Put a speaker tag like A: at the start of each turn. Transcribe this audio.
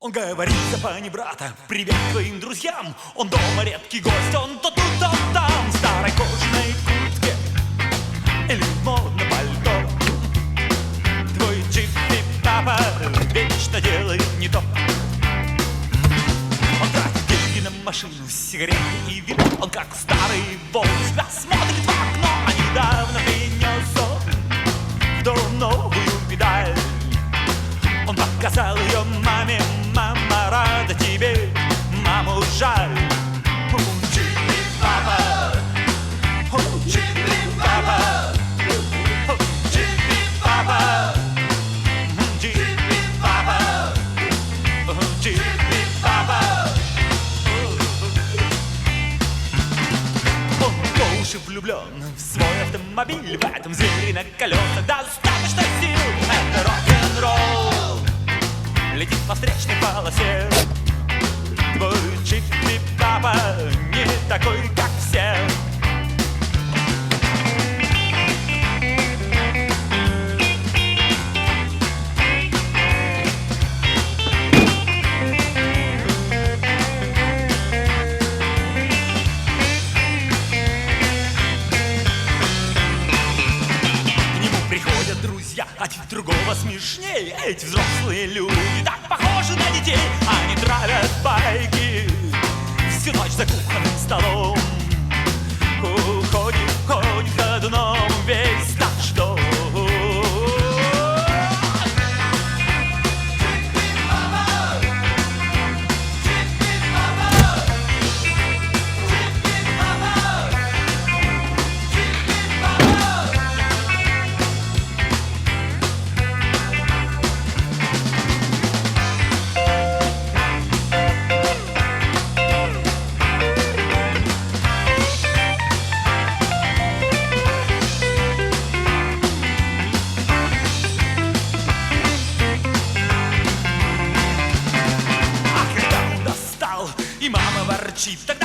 A: Он говорит за пани брата, привет твоим друзьям. Он дома редкий гость, он то тут, то там. В старой кожаной куртке или в модном пальто. Твой джип-папа вечно делает не то. Он тратит деньги на машину, сигареты и вино. Он как старый волк всегда смотрит в окно. А недавно принес он в дом новую педаль. Он показал ее маме. Мама рада тебе, маму жаль. Джип-папа, джип-папа, джип-папа, джип-папа, джип-папа. Он по уши влюблен в свой автомобиль. В этом звере на колесах достаточно сил. Это рок-н-ролл летит по встречной полосе. Твой джип-папа не такой, как все. К нему приходят друзья, один другого смешнее. Эти взрослые люди так похожи на детей. Они травят байки всю ночь за кухонным столом. Ходит ходуном весь наш дом. Тогда